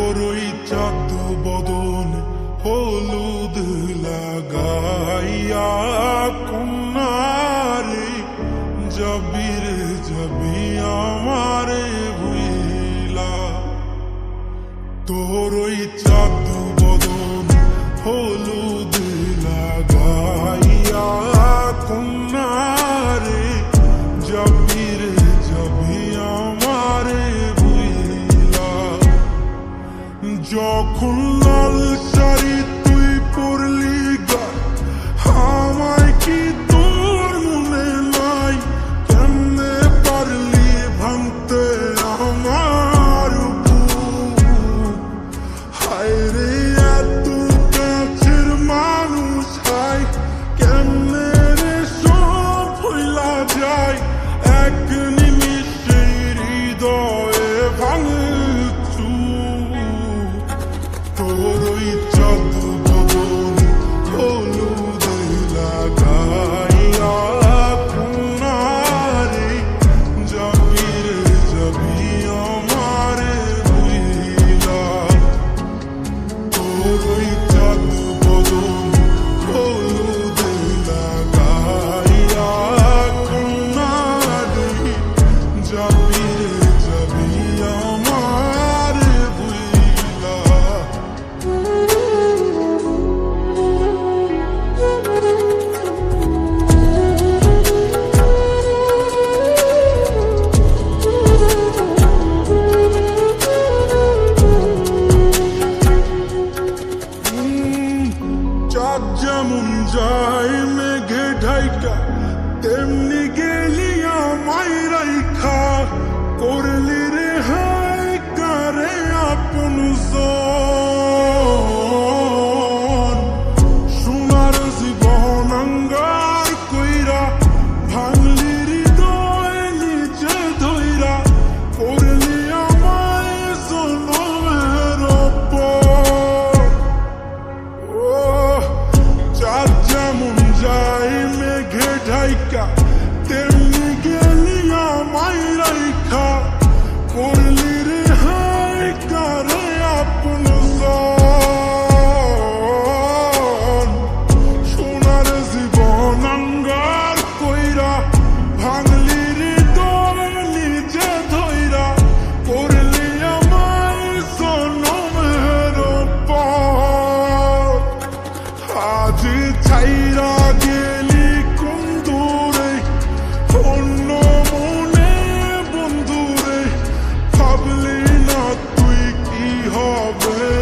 তোরই চাঁদ বদন হলুদ লাগাইয়া কন্যারে যাবি রে যাবি আমারে ভুইলা। তোরই চাঁদ বদন হলুদ লাগাইয়া কন্যারে যাবি রে যাবি আমারে ভুইলা। যখন লাল শাড়ি তুই পরলি গায় আমায় কি তোর মনে নাই? কেমনে পারলি ভাঙতে আমার বুক? হায় রে এত কাছের মানুষ হায় কেমনে রে সব ভুইলা যায়? এক নিমিষে হৃদয়ে ভাঙচু। তোরই চাঁদ বদন হলুদ লাগাইয়া কন্যারে যাবি রে যাবি আমারে ভুইলা। তোরই চাঁদ বদন হলুদ লাগাইয়া কন্যারে যাবি রে যাবি আমারে ভুইলা। চাঁদ যেমন যায় মেঘে ঢাইকা তেমনি গেলি আমায় রাইখা। করলি রে হায় কারে আপন জন। সোনার জীবন অঙ্গার কইরা ভাঙলি হৃদয় নিচে ধইরা। করলি আমায় জনমের পর। ও চাঁদ যেমন যায় মেঘে ঢাইকা তেমনি গেলি আমায় রাইখা। করলি রে হায় কারে আপন জন। সোনার জীবন অঙ্গার কইরা ভাঙলি হৃদয় নিজে ধইরা। করলি আমায় জনমের পর। আজ ছাইরা গেলি কোন দূরে অন্য মনে বন্ধুরে। ভাবলি না তুই কি হবে